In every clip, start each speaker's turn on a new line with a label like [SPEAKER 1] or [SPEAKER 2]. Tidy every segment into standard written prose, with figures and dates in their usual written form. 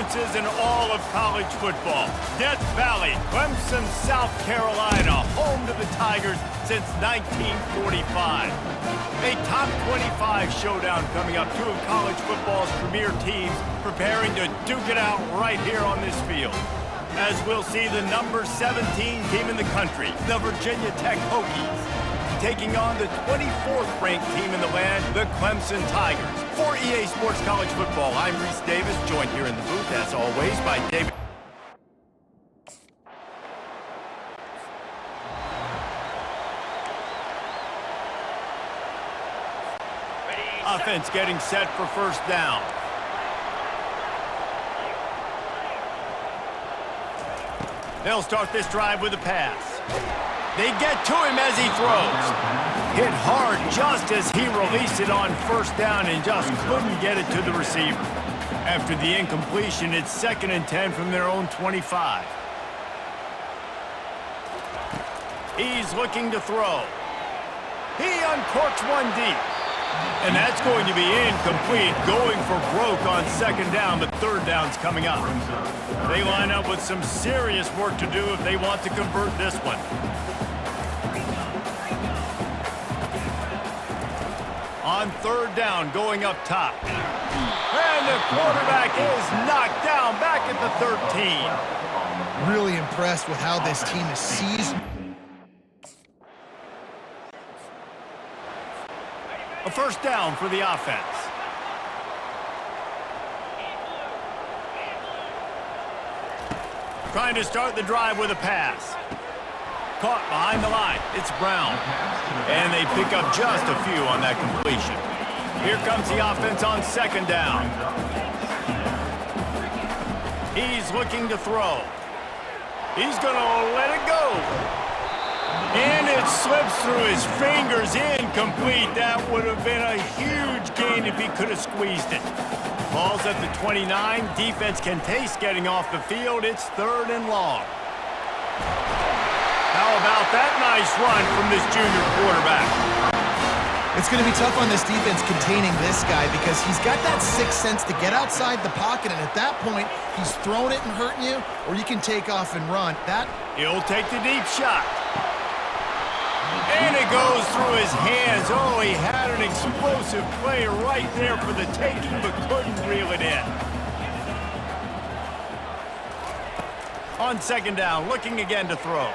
[SPEAKER 1] performances in all of college football. Death Valley, Clemson, South Carolina, home to the Tigers since 1945. A top 25 showdown coming up. Two of college football's premier teams preparing to duke it out right here on this field. As we'll see the number 17 team in the country, the Virginia Tech Hokies, taking on the 24th ranked team in the land, the Clemson Tigers. For EA Sports College Football, I'm Reese Davis, joined here in the booth, as always, by David. Offense getting set for first down. They'll start this drive with a pass. They get to him as he throws. Hit hard just as he released it on first down and just couldn't get it to the receiver. After the incompletion, it's 2nd and 10 from their own 25. He's looking to throw. He uncorks one deep. And that's going to be incomplete, going for broke on 2nd down, but 3rd down's coming up. They line up with some serious work to do if they want to convert this one. On 3rd down, going up top. And the quarterback is knocked down back at the 13.
[SPEAKER 2] Really impressed with how this team is seized.
[SPEAKER 1] A first down for the offense. Trying to start the drive with a pass. Caught behind the line. It's Brown. And they pick up just a few on that completion. Here comes the offense on 2nd down. He's looking to throw. He's going to let it go. And it slips through his fingers, incomplete. That would have been a huge gain if he could have squeezed it. Ball's at the 29. Defense can taste getting off the field. It's 3rd and long. How about that nice run from this junior quarterback?
[SPEAKER 2] It's going to be tough on this defense containing this guy because he's got that sixth sense to get outside the pocket, and at that point, he's throwing it and hurting you, or you can take off and run.
[SPEAKER 1] He'll take the deep shot. And it goes through his hands. Oh, he had an explosive play right there for the taking, but couldn't reel it in. On 2nd down, looking again to throw.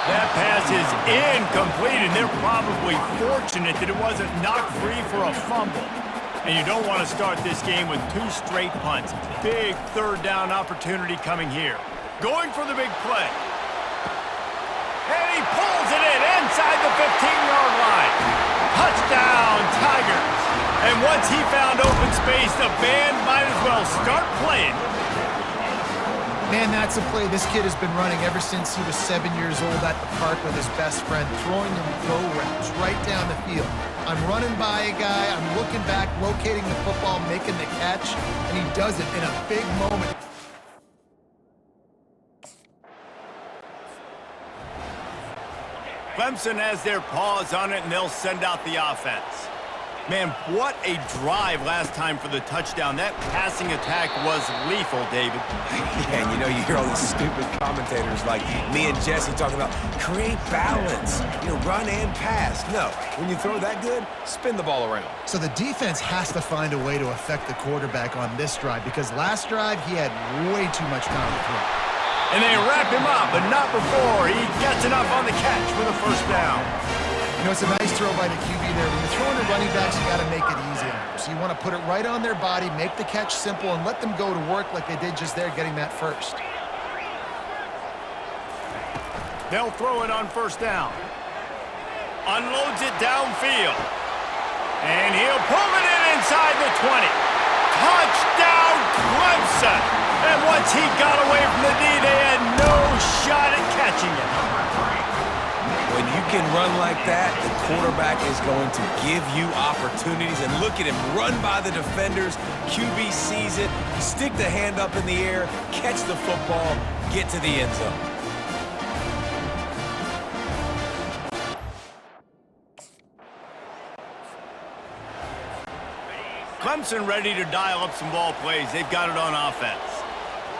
[SPEAKER 1] That pass is incomplete, and they're probably fortunate that it wasn't knocked free for a fumble. And you don't want to start this game with 2 straight punts. Big 3rd down opportunity coming here. Going for the big play. And he pulls it in inside the 15-yard line. Touchdown, Tigers. And once he found open space, the band might as well start playing.
[SPEAKER 2] Man, that's a play this kid has been running ever since he was 7 years old at the park with his best friend, throwing them go routes right down the field. I'm running by a guy, I'm looking back, locating the football, making the catch, and he does it in a big moment.
[SPEAKER 1] Clemson has their paws on it, and they'll send out the offense. Man, what a drive last time for the touchdown. That passing attack was lethal, David.
[SPEAKER 3] Yeah, and you hear all these stupid commentators like me and Jesse talking about create balance, run and pass. No, when you throw that good, spin the ball around.
[SPEAKER 2] So the defense has to find a way to affect the quarterback on this drive because last drive he had way too much time to throw.
[SPEAKER 1] And they wrap him up, but not before he gets enough on the catch for the first down.
[SPEAKER 2] It's a nice throw by the QB there. When you're throwing the running backs, you got to make it easy on them. So you want to put it right on their body, make the catch simple, and let them go to work like they did just there, getting that first.
[SPEAKER 1] They'll throw it on first down. Unloads it downfield. And he'll pull it in inside the 20. Touchdown, Clemson! And once he got away from the D, they had no shot at catching it.
[SPEAKER 3] When you can run like that, the quarterback is going to give you opportunities. And look at him run by the defenders. QB sees it, stick the hand up in the air, catch the football, get to the end zone.
[SPEAKER 1] Clemson ready to dial up some ball plays. They've got it on offense.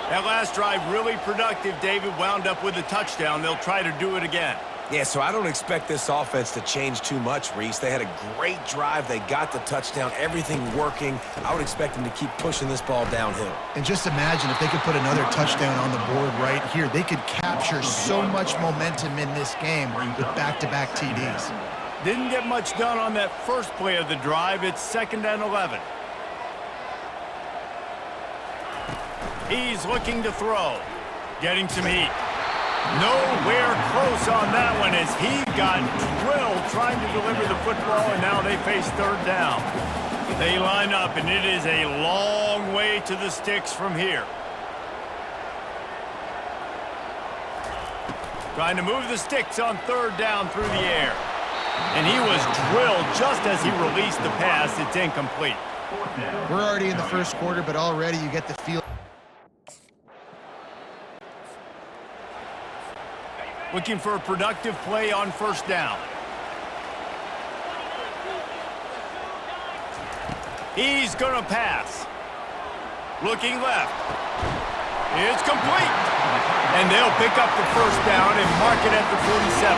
[SPEAKER 1] That last drive really productive. David wound up with a touchdown. They'll try to do it again.
[SPEAKER 3] Yeah, so I don't expect this offense to change too much, Reese. They had a great drive. They got the touchdown, everything working. I would expect them to keep pushing this ball downhill.
[SPEAKER 2] And just imagine if they could put another touchdown on the board right here. They could capture so much momentum in this game with back-to-back TDs.
[SPEAKER 1] Didn't get much done on that first play of the drive. It's 2nd and 11. He's looking to throw. Getting some heat. Nowhere close on that one as he got drilled trying to deliver the football, and now they face 3rd down. They line up, and it is a long way to the sticks from here. Trying to move the sticks on 3rd down through the air. And he was drilled just as he released the pass. It's incomplete.
[SPEAKER 2] We're already in the first quarter, but already you get the feel.
[SPEAKER 1] Looking for a productive play on 1st down. He's going to pass. Looking left. It's complete. And they'll pick up the 1st down and mark it at the 47.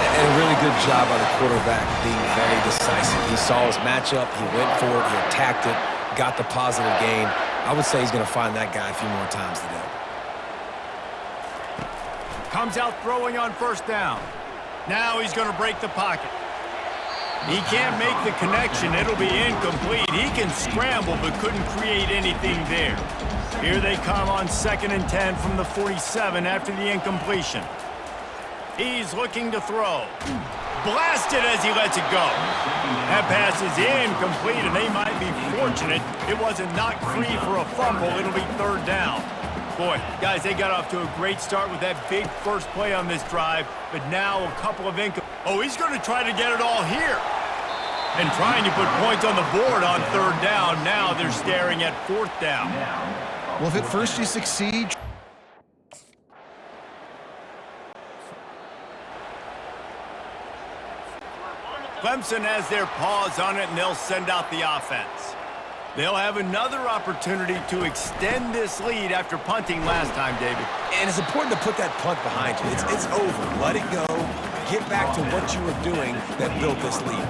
[SPEAKER 3] And a really good job by the quarterback being very decisive. He saw his matchup, he went for it, he attacked it, got the positive gain. I would say he's going to find that guy a few more times today.
[SPEAKER 1] Comes out throwing on 1st down. Now he's going to break the pocket. He can't make the connection. It'll be incomplete. He can scramble but couldn't create anything there. Here they come on 2nd and 10 from the 47 after the incompletion. He's looking to throw. Blasted as he lets it go. That pass is incomplete, and they might be fortunate it wasn't knocked free for a fumble. It'll be 3rd down. Boy, guys, they got off to a great start with that big first play on this drive, but now a couple of Oh, he's going to try to get it all here. And trying to put points on the board on 3rd down. Now they're staring at 4th down.
[SPEAKER 2] Well, if at first you succeed...
[SPEAKER 1] Clemson has their paws on it, and they'll send out the offense. They'll have another opportunity to extend this lead after punting last time, David.
[SPEAKER 3] And it's important to put that punt behind you. It's over. Let it go. Get back to what you were doing that built this lead.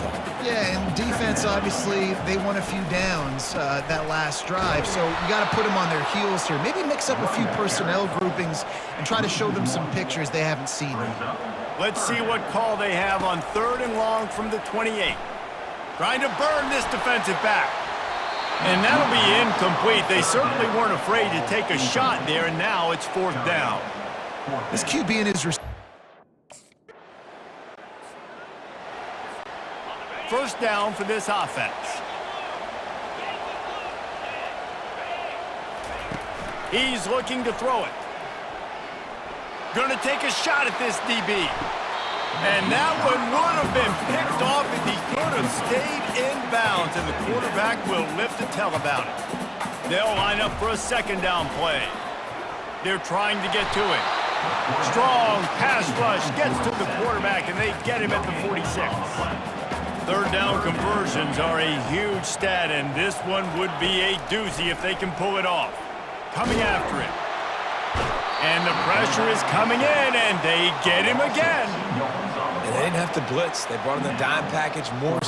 [SPEAKER 2] Yeah, and defense, obviously, they won a few downs that last drive, so you got to put them on their heels here. Maybe mix up a few personnel groupings and try to show them some pictures they haven't seen yet.
[SPEAKER 1] Let's see what call they have on 3rd and long from the 28. Trying to burn this defensive back. And that'll be incomplete. They certainly weren't afraid to take a shot there, and now it's 4th down.
[SPEAKER 2] This QB in his...
[SPEAKER 1] 1st down for this offense. He's looking to throw it. Going to take a shot at this DB. And that one would have been picked off if he could have stayed in bounds, and the quarterback will live to tell about it. They'll line up for a 2nd down play. They're trying to get to it. Strong pass rush gets to the quarterback, and they get him at the 46. 3rd down conversions are a huge stat, and this one would be a doozy if they can pull it off. Coming after it. And the pressure is coming in, and they get him again.
[SPEAKER 3] And they didn't have to blitz. They brought in the dime package more.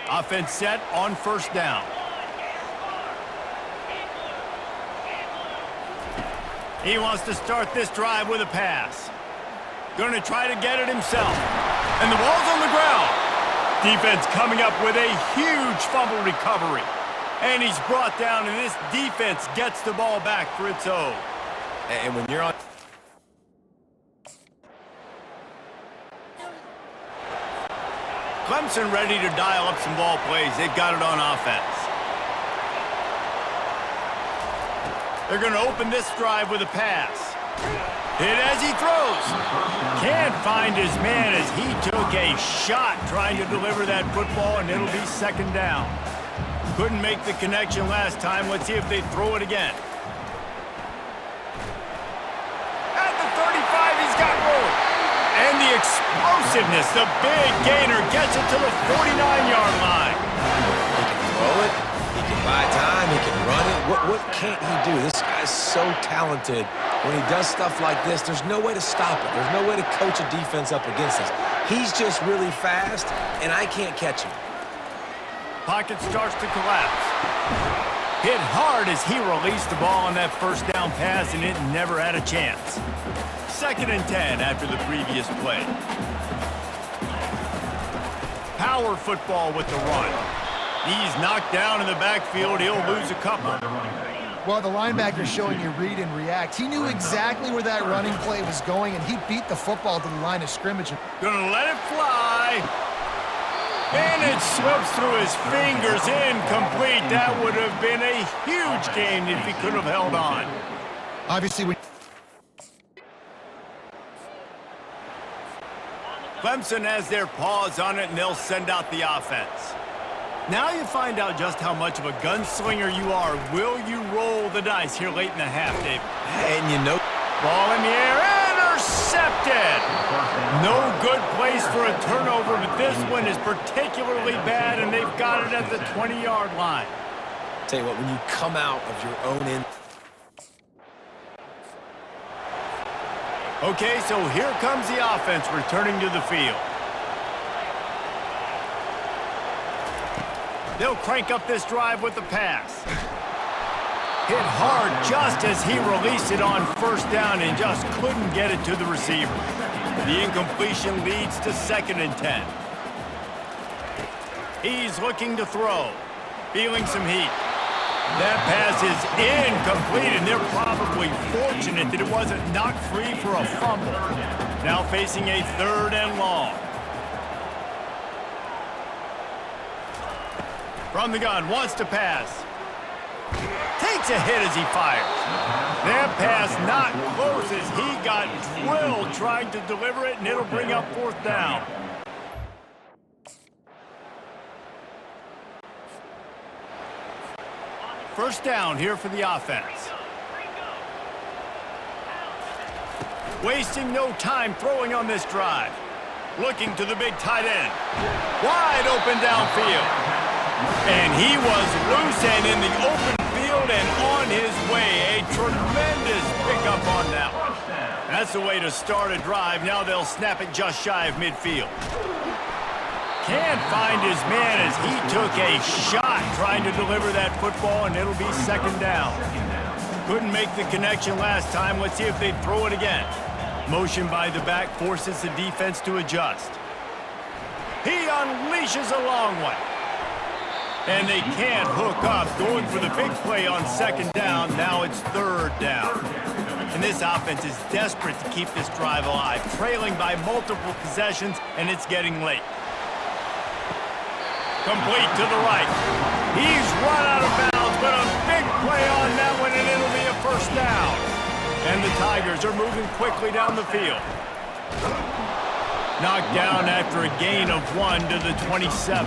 [SPEAKER 1] Offense set on 1st down. He wants to start this drive with a pass. Going to try to get it himself. And the ball's on the ground. Defense coming up with a huge fumble recovery. And he's brought down, and this defense gets the ball back for its own.
[SPEAKER 3] And when you're on...
[SPEAKER 1] Clemson ready to dial up some ball plays. They've got it on offense. They're going to open this drive with a pass. Hit as he throws. Can't find his man as he took a shot trying to deliver that football, and it'll be 2nd down. Couldn't make the connection last time. Let's see if they throw it again. At the 35, he's got room. And the explosiveness. The big gainer gets it to the 49-yard line.
[SPEAKER 3] He can throw it. He can buy time. He can run it. What can't he do? This guy's so talented. When he does stuff like this, there's no way to stop it. There's no way to coach a defense up against this. He's just really fast, and I can't catch him.
[SPEAKER 1] Pocket starts to collapse. Hit hard as he released the ball on that first down pass, and it never had a chance. 2nd and 10 after the previous play. Power football with the run. He's knocked down in the backfield. He'll lose a couple.
[SPEAKER 2] Well, the linebacker's showing you read and react. He knew exactly where that running play was going, and he beat the football to the line of scrimmage.
[SPEAKER 1] Gonna let it fly. And it slips through his fingers, incomplete. That would have been a huge gain if he could have held on.
[SPEAKER 2] Obviously, when
[SPEAKER 1] Clemson has their paws on it, and they'll send out the offense. Now you find out just how much of a gunslinger you are. Will you roll the dice here late in the half, David?
[SPEAKER 3] And you know,
[SPEAKER 1] Ball in the air, intercepted! No good place for a turnover, but this one is particularly bad, and they've got it at the 20-yard line.
[SPEAKER 3] tell you what, when you come out of your own end.
[SPEAKER 1] Okay, so here comes the offense returning to the field. They'll crank up this drive with the pass. Hit hard just as he released it on first down and just couldn't get it to the receiver. The incompletion leads to 2nd and 10. He's looking to throw, feeling some heat. That pass is incomplete, and they're probably fortunate that it wasn't knocked free for a fumble. Now facing a 3rd and long. From the gun, wants to pass. Takes a hit as he fires. That pass not close as he got drilled trying to deliver it, and it'll bring up 4th down. First down here for the offense. Wasting no time throwing on this drive. Looking to the big tight end. Wide open downfield. And he was loose and in the open field and on his way. A tremendous pickup on that one. That's the way to start a drive. Now they'll snap it just shy of midfield. Can't find his man as he took a shot trying to deliver that football, and it'll be 2nd down. Couldn't make the connection last time. Let's see if they throw it again. Motion by the back forces the defense to adjust. He unleashes a long one. And they can't hook up. Going for the big play on 2nd down. Now it's 3rd down. And this offense is desperate to keep this drive alive. Trailing by multiple possessions, and it's getting late. Complete to the right. He's run out of bounds, but a big play on that one, and it'll be a 1st down. And the Tigers are moving quickly down the field. Knocked down after a gain of 1 to the 27.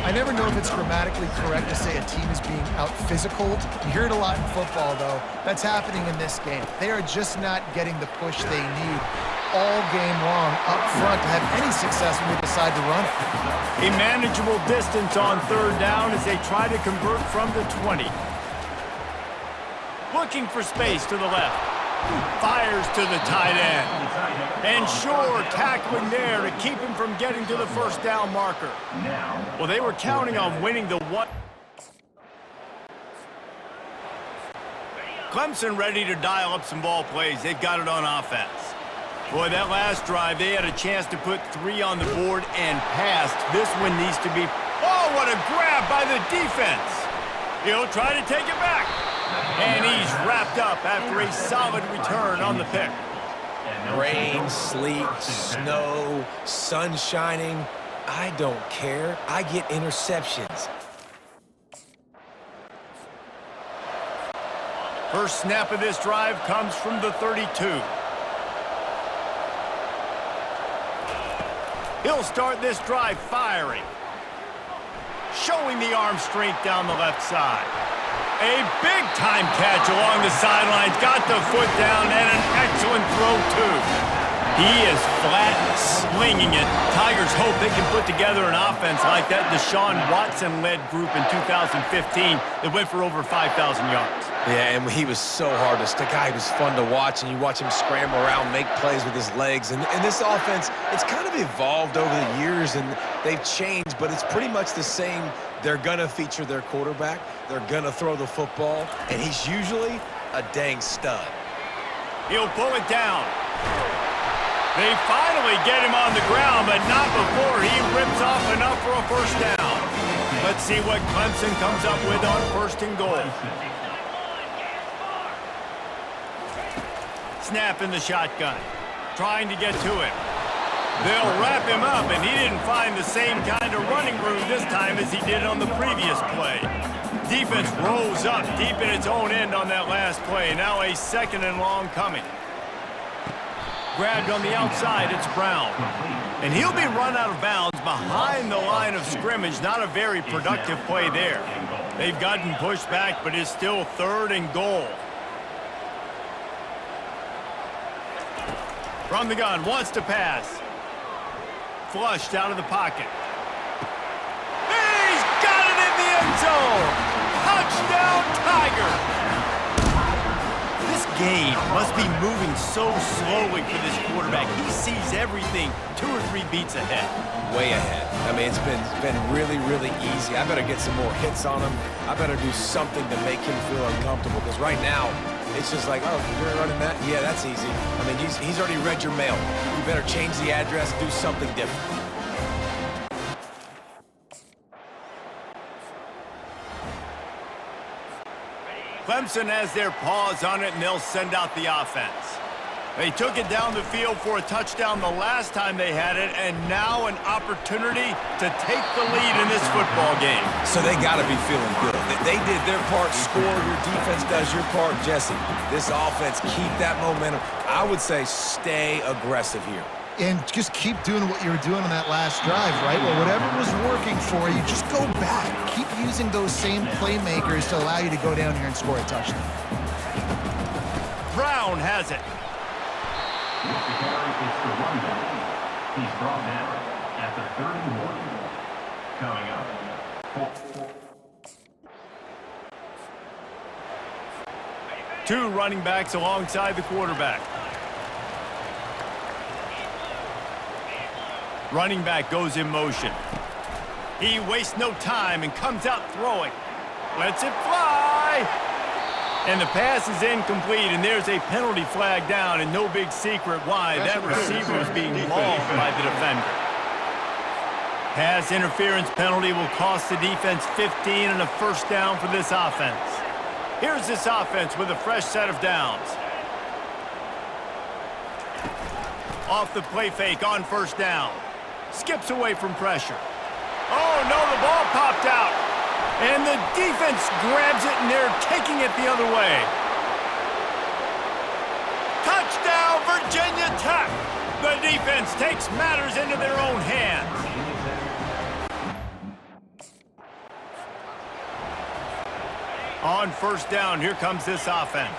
[SPEAKER 2] I never know if it's grammatically correct to say a team is being out-physicaled. You hear it a lot in football, though. That's happening in this game. They are just not getting the push they need all game long up front to have any success when they decide to run it.
[SPEAKER 1] A manageable distance on 3rd down as they try to convert from the 20. Looking for space to the left. Fires to the tight end. And sure, tackling there to keep him from getting to the 1st down marker. Well, they were counting on winning the one. Clemson ready to dial up some ball plays. They've got it on offense. Boy, that last drive, they had a chance to put 3 on the board and passed. This one needs to be... Oh, what a grab by the defense. He'll try to take it back. And he's wrapped up after a solid return on the pick.
[SPEAKER 3] Rain, sleet, snow, sun shining. I don't care. I get interceptions.
[SPEAKER 1] First snap of this drive comes from the 32. He'll start this drive firing. Showing the arm strength down the left side. A big-time catch along the sidelines. Got the foot down and an excellent throw, too. He is flat slinging it. Tigers hope they can put together an offense like that Deshaun Watson-led group in 2015 that went for over 5,000 yards.
[SPEAKER 3] Yeah, and he was so hard to stick out. He was fun to watch, and you watch him scramble around, make plays with his legs. And this offense, it's kind of evolved over the years, and they've changed, but it's pretty much the same. They're going to feature their quarterback. They're going to throw the football, and he's usually a dang stud.
[SPEAKER 1] He'll pull it down. They finally get him on the ground, but not before he rips off enough for a first down. Let's see what Clemson comes up with on 1st and goal. Snap in the shotgun, trying to get to him. They'll wrap him up, and he didn't find the same kind of running room this time as he did on the previous play. Defense rolls up deep in its own end on that last play. Now a 2nd and long coming. Grabbed on the outside, it's Brown. And he'll be run out of bounds behind the line of scrimmage. Not a very productive play there. They've gotten pushed back, but it's still 3rd and goal. From the gun, wants to pass. Flushed out of the pocket. He's got it in the end zone! Touchdown, Tigers! This game must be moving so slowly for this quarterback. He sees everything 2 or 3 beats ahead.
[SPEAKER 3] Way ahead. I mean, it's been really, really easy. I better get some more hits on him. I better do something to make him feel uncomfortable, because right now, it's just like, oh, you're running that? Yeah, that's easy. I mean, he's already read your mail. You better change the address, do something different.
[SPEAKER 1] Clemson has their paws on it, and they'll send out the offense. They took it down the field for a touchdown the last time they had it, and now an opportunity to take the lead in this football game.
[SPEAKER 3] So they got to be feeling good. They did their part, score, your defense does your part. Jesse, this offense, keep that momentum. I would say stay aggressive here.
[SPEAKER 2] And just keep doing what you were doing on that last drive, right? Well, whatever was working for you, just go back. Keep using those same playmakers to allow you to go down here and score a touchdown.
[SPEAKER 1] Brown has it.
[SPEAKER 4] He's brought down at the 31. Coming up.
[SPEAKER 1] Two running backs alongside the quarterback. Running back goes in motion. He wastes no time and comes out throwing. Lets it fly. And the pass is incomplete, and there's a penalty flag down, and no big secret why. That receiver is being mauled by the defender. Pass interference penalty will cost the defense 15 and a first down for this offense. Here's this offense with a fresh set of downs. Off the play fake on first down. Skips away from pressure. Oh, no, the ball popped out. And the defense grabs it, and they're taking it the other way. Touchdown, Virginia Tech. The defense takes matters into their own hands. On first down, here comes this offense.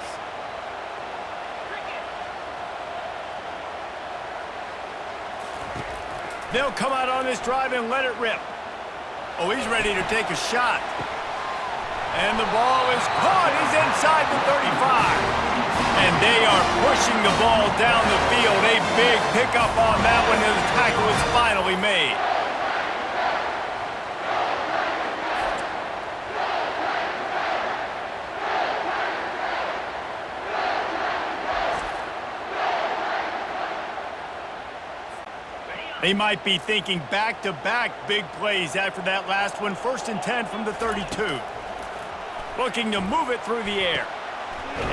[SPEAKER 1] They'll come out on this drive and let it rip. Oh, he's ready to take a shot. And the ball is caught. He's inside the 35. And they are pushing the ball down the field. A big pickup on that one, and the tackle is finally made. They might be thinking back-to-back big plays after that last one. 1st and 10 from the 32. Looking to move it through the air.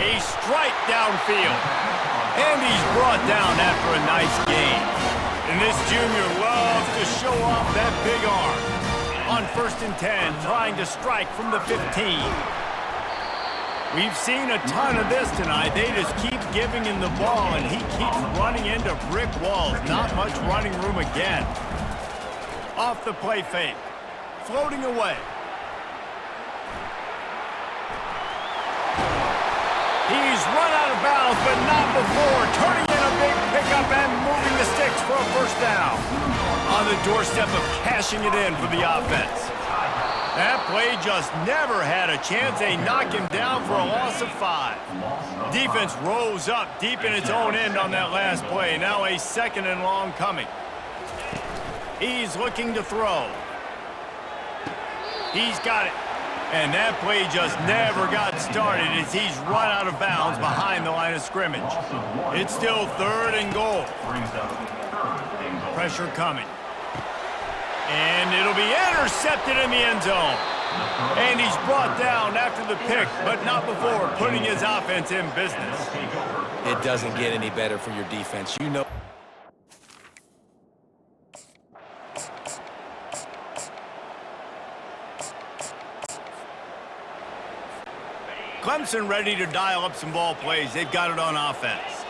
[SPEAKER 1] A strike downfield. And he's brought down after a nice gain. And this junior loves to show off that big arm. On 1st and 10, trying to strike from the 15. We've seen a ton of this tonight. They just keep giving him the ball, and he keeps running into brick walls. Not much running room again. Off the play fake. Floating away. He's run out of bounds. bounds, but not before turning in a big pickup and moving the sticks for a first down. On the doorstep of cashing it in for the offense. That play just never had a chance. They knock him down for a loss of 5. Defense rose up deep in its own end on that last play. Now a second and long coming. He's looking to throw. He's got it. And that play just never got started as he's run out of bounds behind the line of scrimmage. It's still 3rd and goal. Pressure coming. And it'll be intercepted in the end zone. And he's brought down after the pick, but not before putting his offense in business.
[SPEAKER 3] It doesn't get any better for your defense. You know.
[SPEAKER 1] Clemson ready to dial up some ball plays. They've got it on offense.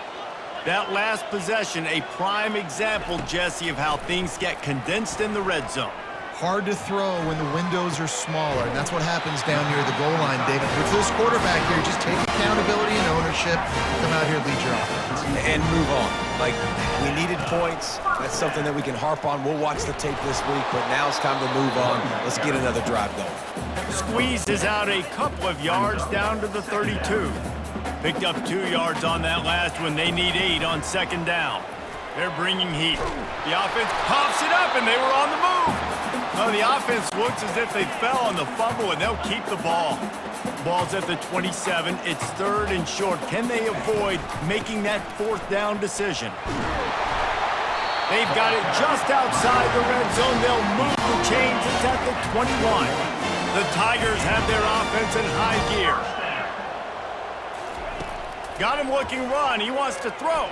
[SPEAKER 1] That last possession, a prime example, Jesse, of how things get condensed in the red zone.
[SPEAKER 2] Hard to throw when the windows are smaller, and that's what happens down near the goal line, David. With this quarterback here, just take accountability and ownership, come out here and lead your offense.
[SPEAKER 3] And move on. Like, we needed points. That's something that we can harp on. We'll watch the tape this week, but now it's time to move on. Let's get another drive going.
[SPEAKER 1] Squeezes out a couple of yards down to the 32. Picked up 2 yards on that last one. They need 8 on second down. They're bringing heat. The offense pops it up, and they were on the move. No, the offense looks as if they fell on the fumble, and they'll keep the ball. Ball's at the 27. It's 3rd and short. Can they avoid making that 4th down decision? They've got it just outside the red zone. They'll move the chains. It's at the 21. The Tigers have their offense in high gear. Got him looking run. He wants to throw.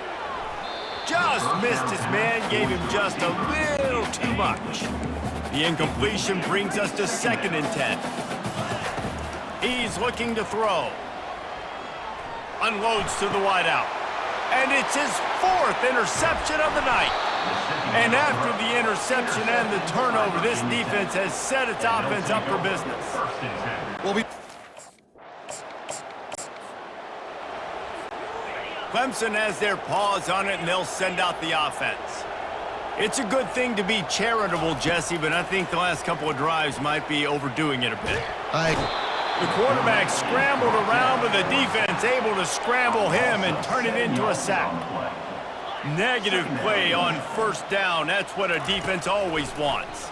[SPEAKER 1] Just missed his man. Gave him just a little too much. The incompletion brings us to 2nd and 10. He's looking to throw. Unloads to the wideout. And it's his 4th interception of the night. And after the interception and the turnover, this defense has set its offense up for business. Clemson has their paws on it, and they'll send out the offense. It's a good thing to be charitable, Jesse, but I think the last couple of drives might be overdoing it a bit. The quarterback scrambled around, but the defense able to scramble him and turn it into a sack. Negative play on first down. That's what a defense always wants.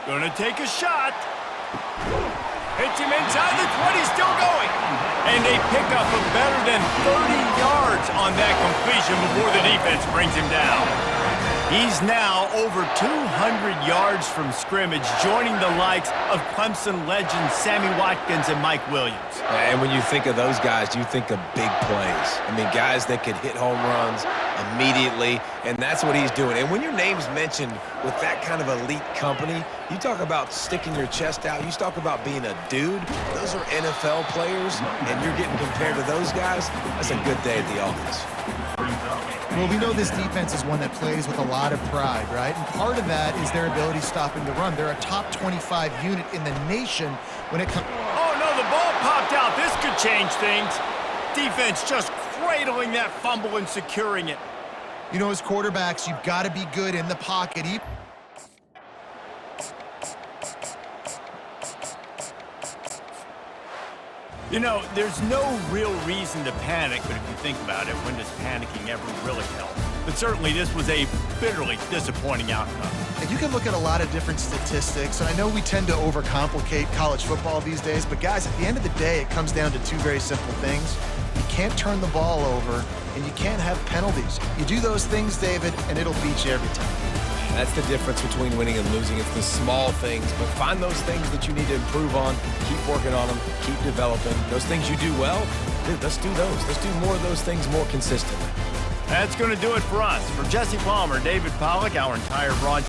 [SPEAKER 1] Gonna take a shot. Hits him inside the 20, still going. And they pick up a better than 30 yards on that completion before the defense brings him down. He's now over 200 yards from scrimmage, joining the likes of Clemson legends Sammy Watkins and Mike Williams.
[SPEAKER 3] And when you think of those guys, you think of big plays. I mean, guys that could hit home runs immediately, and that's what he's doing. And when your name's mentioned with that kind of elite company, you talk about sticking your chest out, you talk about being a dude. Those are NFL players, and you're getting compared to those guys. That's a good day at the office.
[SPEAKER 2] Well, we know this defense is one that plays with a lot of pride, right? And part of that is their ability stopping the run. They're a top 25 unit in the nation when it comes...
[SPEAKER 1] Oh, no, the ball popped out. This could change things. Defense just cradling that fumble and securing it.
[SPEAKER 2] You know, as quarterbacks, you've got to be good in the pocket.
[SPEAKER 1] You know, there's no real reason to panic, but if you think about it, when does panicking ever really help? But certainly this was a bitterly disappointing outcome.
[SPEAKER 2] And you can look at a lot of different statistics, and I know we tend to overcomplicate college football these days, but guys, at the end of the day, it comes down to 2 very simple things. You can't turn the ball over, and you can't have penalties. You do those things, David, and it'll beat you every time.
[SPEAKER 3] That's the difference between winning and losing. It's the small things, but find those things that you need to improve on, keep working on them, keep developing. Those things you do well, dude, let's do those. Let's do more of those things more consistently.
[SPEAKER 1] That's going to do it for us. For Jesse Palmer, David Pollack, our entire broadcast.